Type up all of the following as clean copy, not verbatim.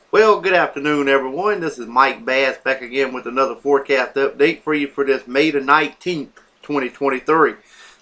Well, good afternoon, everyone. This is Mike Bass back again with another forecast update for you for this May the 19th, 2023.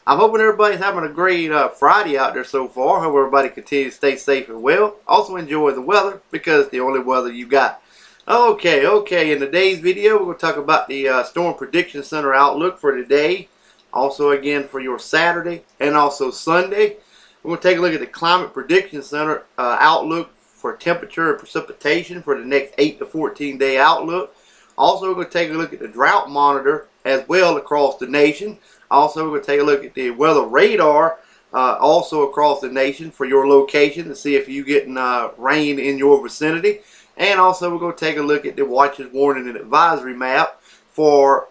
I'm hoping everybody's having a great Friday out there so far. Hope everybody continues to stay safe and well. Also enjoy the weather because it's the only weather you got. Okay. In today's video, we're going to talk about the Storm Prediction Center outlook for today. Also, again, for your Saturday and also Sunday. We're going to take a look at the Climate Prediction Center outlook for temperature and precipitation for the next 8 to 14 day outlook. Also, we're going to take a look at the drought monitor as well across the nation. Also, we're going to take a look at the weather radar also across the nation for your location to see if you're getting rain in your vicinity. And also, we're going to take a look at the watches, warning, and advisory map for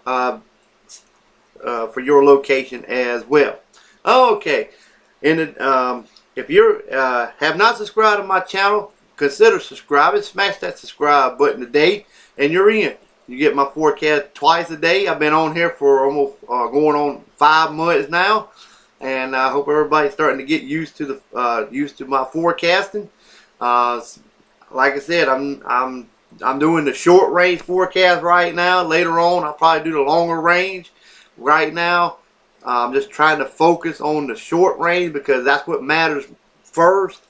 your location as well. Okay, if you have not subscribed to my channel, consider subscribing. Smash that subscribe button today, and you're in. You get my forecast twice a day. I've been on here for almost going on 5 months now, and I hope everybody's starting to get used to my forecasting. Like I said, I'm doing the short range forecast right now. Later on, I'll probably do the longer range. Right now, I'm just trying to focus on the short range because that's what matters first.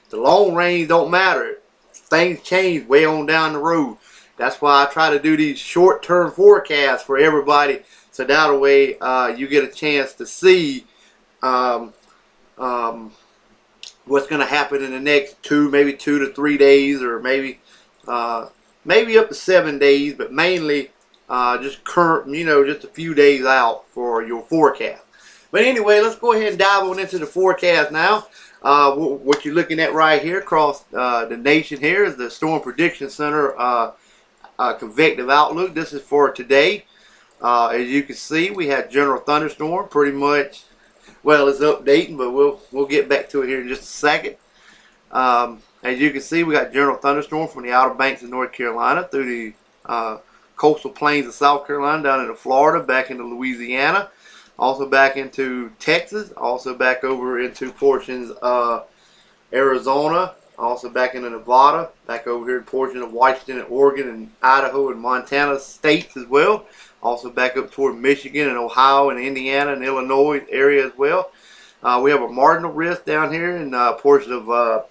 The long range don't matter. Things change way on down the road. That's why I try to do these short-term forecasts for everybody, so that way you get a chance to see what's going to happen in the next maybe 2 to 3 days, or maybe up to 7 days, but mainly just current, just a few days out for your forecast. But anyway, let's go ahead and dive on into the forecast now. What you're looking at right here across the nation here is the Storm Prediction Center convective outlook. This is for today. As you can see, we had general thunderstorm pretty much. Well, it's updating, but we'll get back to it here in just a second. As you can see, we got general thunderstorm from the Outer Banks of North Carolina through the coastal plains of South Carolina down into Florida, back into Louisiana. Also back into Texas, also back over into portions of Arizona, also back into Nevada, back over here in portions of Washington and Oregon and Idaho and Montana states as well. Also back up toward Michigan and Ohio and Indiana and Illinois area as well. We have a marginal risk down here in portions of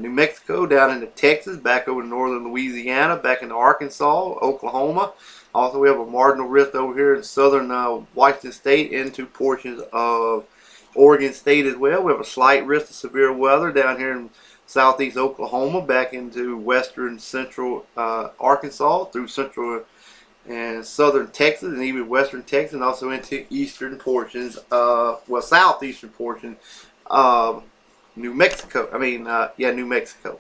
New Mexico, down into Texas, back over to northern Louisiana, back into Arkansas, Oklahoma. Also, we have a marginal risk over here in southern Washington State into portions of Oregon State as well. We have a slight risk of severe weather down here in southeast Oklahoma, back into western central Arkansas, through central and southern Texas, and even western Texas, and also into eastern portions of, southeastern portions of New Mexico. New Mexico.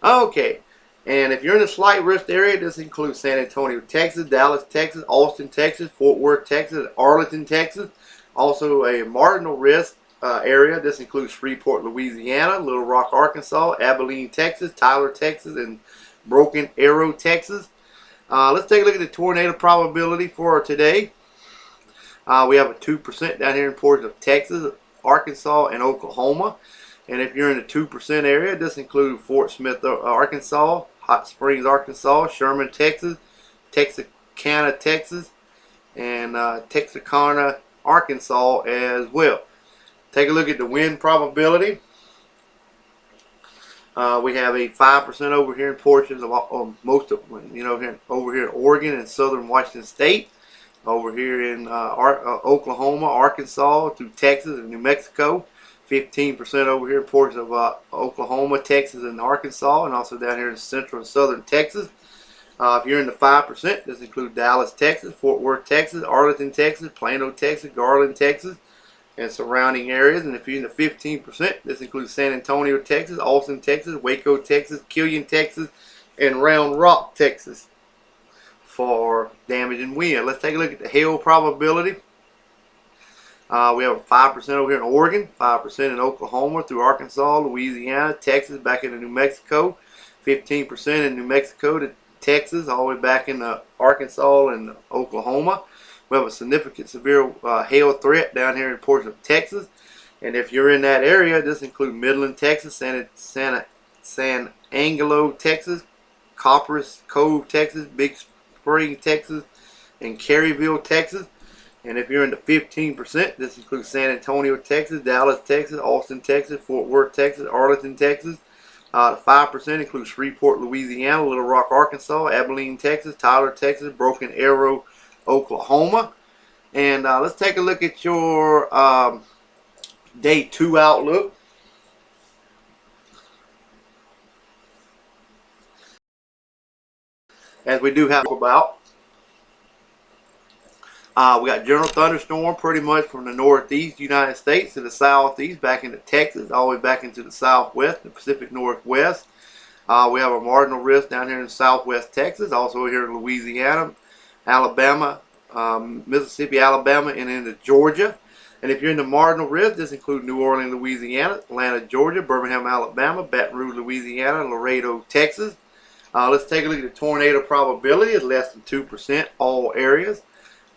Okay. And if you're in the slight risk area, this includes San Antonio, Texas, Dallas, Texas, Austin, Texas, Fort Worth, Texas, Arlington, Texas. Also a marginal risk area. This includes Shreveport, Louisiana, Little Rock, Arkansas, Abilene, Texas, Tyler, Texas, and Broken Arrow, Texas. Let's take a look at the tornado probability for today. We have a 2% down here in portions of Texas, Arkansas, and Oklahoma. And if you're in the 2% area, this includes Fort Smith, Arkansas, Hot Springs, Arkansas, Sherman, Texas, Texarkana, Texas, and Texarkana, Arkansas as well. Take a look at the wind probability. We have a 5% over here in portions of most of over here in Oregon and southern Washington State. Over here in Oklahoma, Arkansas, through Texas and New Mexico. 15% over here in portions of Oklahoma, Texas, and Arkansas, and also down here in central and southern Texas. If you're in the 5%, this includes Dallas, Texas, Fort Worth, Texas, Arlington, Texas, Plano, Texas, Garland, Texas, and surrounding areas. And if you're in the 15%, this includes San Antonio, Texas, Austin, Texas, Waco, Texas, Killian, Texas, and Round Rock, Texas for damage and wind. Let's take a look at the hail probability. We have a 5% over here in Oregon, 5% in Oklahoma through Arkansas, Louisiana, Texas, back into New Mexico, 15% in New Mexico to Texas, all the way back into Arkansas and Oklahoma. We have a significant severe hail threat down here in portions of Texas. And if you're in that area, this includes Midland, Texas, Santa San Angelo, Texas, Copperas Cove, Texas, Big Spring, Texas, and Caryville, Texas. And if you're in the 15%, this includes San Antonio, Texas, Dallas, Texas, Austin, Texas, Fort Worth, Texas, Arlington, Texas. The 5% includes Shreveport, Louisiana, Little Rock, Arkansas, Abilene, Texas, Tyler, Texas, Broken Arrow, Oklahoma. And let's take a look at your day 2 outlook. As we do have about. We got general thunderstorm pretty much from the northeast United States to the southeast, back into Texas, all the way back into the southwest, the Pacific Northwest. We have a marginal risk down here in southwest Texas, also here in Louisiana, Alabama, Mississippi, Alabama, and into Georgia. And if you're in the marginal risk, this includes New Orleans, Louisiana, Atlanta, Georgia, Birmingham, Alabama, Baton Rouge, Louisiana, and Laredo, Texas. Let's take a look at the tornado probability. It's less than 2%, all areas.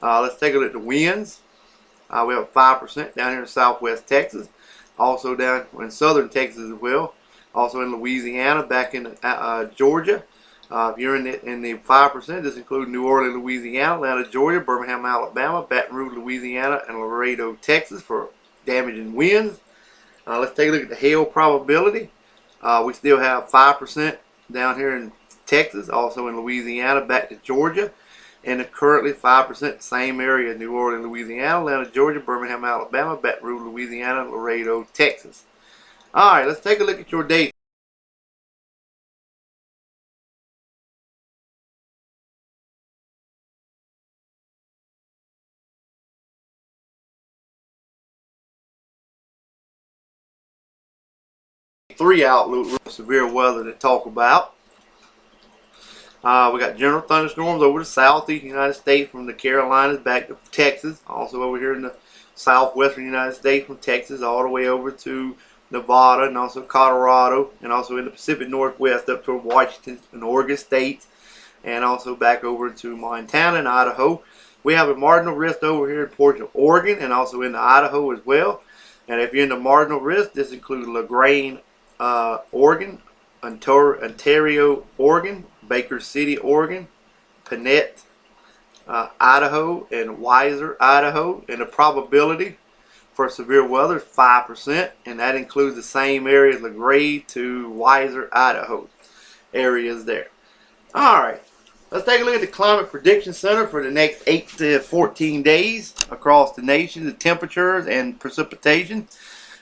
Let's take a look at the winds. We have 5% down here in southwest Texas. Also down in southern Texas as well. Also in Louisiana, back in Georgia. If you're in the 5%, this includes New Orleans, Louisiana, Atlanta, Georgia, Birmingham, Alabama, Baton Rouge, Louisiana, and Laredo, Texas for damaging winds. Let's take a look at the hail probability. We still have 5% down here in Texas, also in Louisiana, back to Georgia. And currently 5%, same area, New Orleans, Louisiana, Atlanta, Georgia, Birmingham, Alabama, Baton Rouge, Louisiana, and Laredo, Texas. Alright, let's take a look at your day. Three outlook, severe weather to talk about. We got general thunderstorms over the southeast United States from the Carolinas back to Texas. Also over here in the southwestern United States from Texas all the way over to Nevada and also Colorado. And also in the Pacific Northwest up toward Washington and Oregon states. And also back over to Montana and Idaho. We have a marginal risk over here in portion of Oregon and also in Idaho as well. And if you're in the marginal risk, this includes LaGrange, Oregon, Ontario, Oregon, Baker City, Oregon, Panett, Idaho, and Weiser, Idaho. And the probability for severe weather is 5%, and that includes the same areas, LaGrange to Weiser, Idaho areas there. Alright, let's take a look at the Climate Prediction Center for the next 8 to 14 days across the nation, the temperatures and precipitation.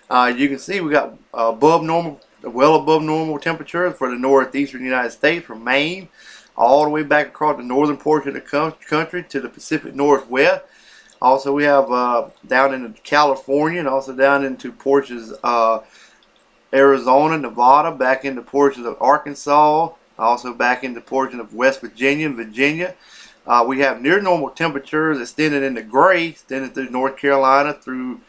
You can see we got above normal, well above normal temperatures for the northeastern United States from Maine all the way back across the northern portion of the country to the Pacific Northwest. Also we have down into California and also down into portions of Arizona, Nevada, back into portions of Arkansas, also back into portions of West Virginia and Virginia. We have near normal temperatures extended into gray, extended through North Carolina, through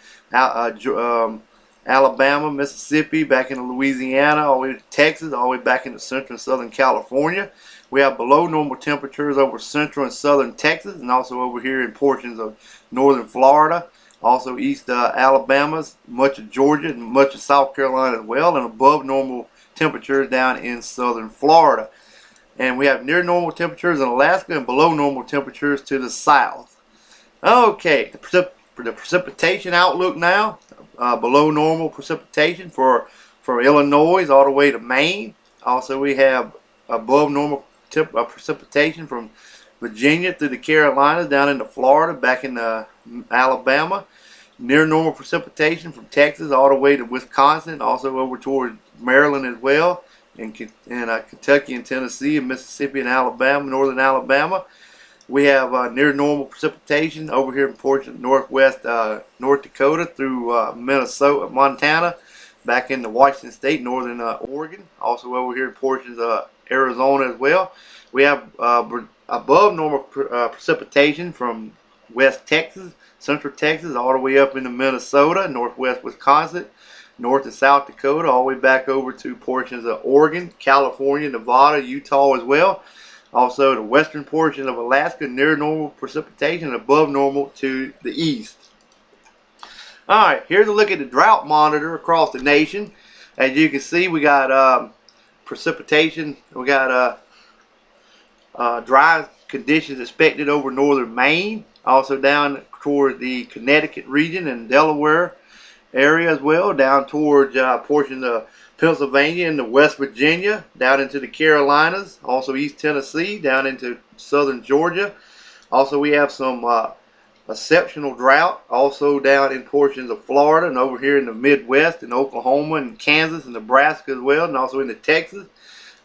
Alabama, Mississippi, back into Louisiana, all the way to Texas, all the way back into central and southern California. We have below normal temperatures over central and southern Texas, and also over here in portions of northern Florida, also east Alabama, much of Georgia, and much of South Carolina as well, and above normal temperatures down in southern Florida. And we have near normal temperatures in Alaska and below normal temperatures to the south. Okay, the precipitation outlook now. Below normal precipitation for Illinois all the way to Maine. Also we have above normal precipitation from Virginia through the Carolinas down into Florida, back into Alabama. Near normal precipitation from Texas all the way to Wisconsin, also over toward Maryland as well, and Kentucky and Tennessee and Mississippi and Alabama, northern Alabama. We have near normal precipitation over here in portions of northwest North Dakota through Minnesota, Montana, back into Washington State, northern Oregon. Also over here in portions of Arizona as well. We have above normal precipitation from West Texas, Central Texas, all the way up into Minnesota, northwest Wisconsin, North and South Dakota, all the way back over to portions of Oregon, California, Nevada, Utah as well. Also the western portion of Alaska, near normal precipitation, above normal to the east. Alright, here's a look at the drought monitor across the nation. As you can see, we got precipitation. We got dry conditions expected over northern Maine, also down toward the Connecticut region and Delaware area as well, down towards portions of Pennsylvania and the West Virginia, down into the Carolinas, also East Tennessee, down into southern Georgia. Also, we have some exceptional drought also down in portions of Florida and over here in the Midwest, in Oklahoma and Kansas and Nebraska as well, and also into Texas.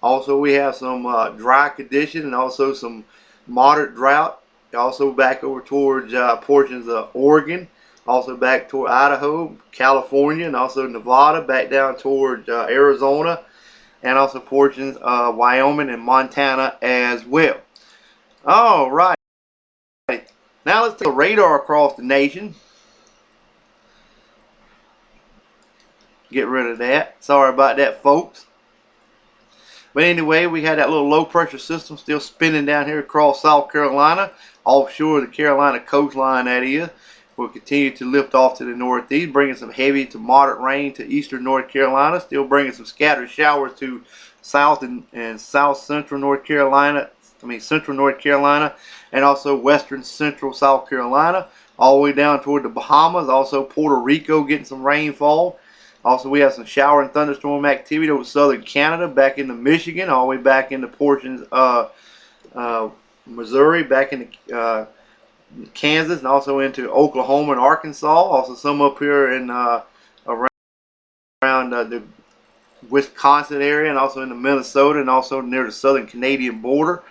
Also, we have some dry condition and also some moderate drought. Also back over towards portions of Oregon, also back toward Idaho, California, and also Nevada, back down towards Arizona, and also portions of Wyoming and Montana as well. All right. Now let's take a radar across the nation. Get rid of that. Sorry about that, folks. But anyway, we had that little low pressure system still spinning down here across South Carolina, offshore of the Carolina coastline that is. Will continue to lift off to the northeast, bringing some heavy to moderate rain to eastern North Carolina, still bringing some scattered showers to south and south central North Carolina, central North Carolina, and also western central South Carolina, all the way down toward the Bahamas, also Puerto Rico getting some rainfall. Also, we have some shower and thunderstorm activity over southern Canada, back into Michigan, all the way back into portions of Missouri, back into Kansas, and also into Oklahoma and Arkansas. Also, some up here in around the Wisconsin area, and also into Minnesota, and also near the southern Canadian border.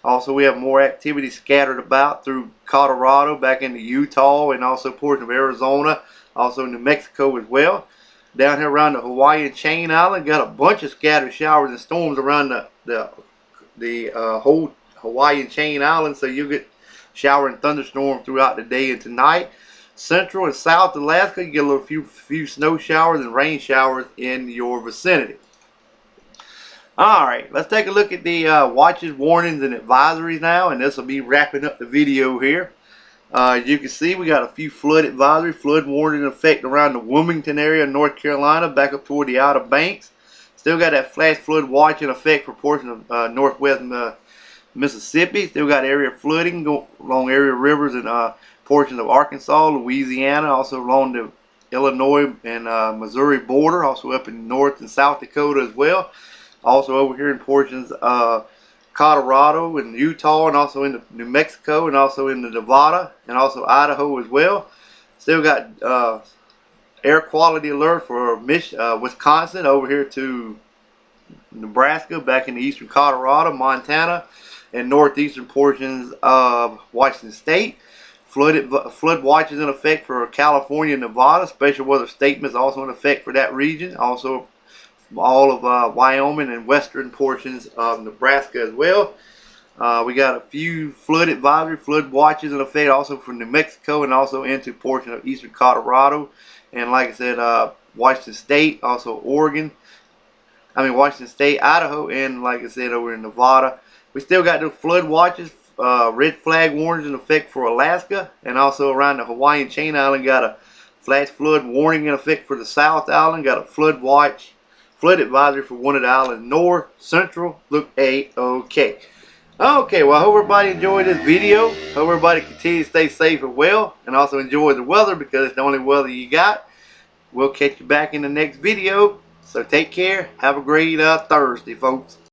Also, we have more activity scattered about through Colorado, back into Utah, and also portions of Arizona, also New Mexico as well. Down here around the Hawaiian chain island, got a bunch of scattered showers and storms around the whole Hawaiian chain island, so you get shower and thunderstorm throughout the day and tonight. Central and South Alaska, you get a few snow showers and rain showers in your vicinity. Alright, let's take a look at the watches, warnings, and advisories now, and this will be wrapping up the video here. As you can see, we got a few flood advisory, flood warning in effect around the Wilmington area of North Carolina, back up toward the Outer Banks. Still got that flash flood watch in effect for portions of northwest Mississippi. Still got area flooding along area rivers and portions of Arkansas, Louisiana, also along the Illinois and Missouri border, also up in North and South Dakota as well. Also over here in portions of Colorado and Utah, and also into New Mexico, and also into Nevada, and also Idaho as well. Still got air quality alert for Wisconsin, over here to Nebraska, back in the eastern Colorado, Montana, and northeastern portions of Washington State. Flood watches in effect for California and Nevada. Special weather statements also in effect for that region. Also all of Wyoming and western portions of Nebraska as well. We got a few flood advisory, flood watches in effect also for New Mexico, and also into portion of eastern Colorado. And like I said, Washington State, also Washington State, Idaho, and like I said, over in Nevada. We still got the flood watches, red flag warnings in effect for Alaska, and also around the Hawaiian chain island got a flash flood warning in effect for the South Island. Got a flood watch, flood advisory for one of the islands north, central, look A-OK. Okay, well, I hope everybody enjoyed this video. Hope everybody continue to stay safe and well, and also enjoy the weather, because it's the only weather you got. We'll catch you back in the next video. So take care. Have a great Thursday, folks.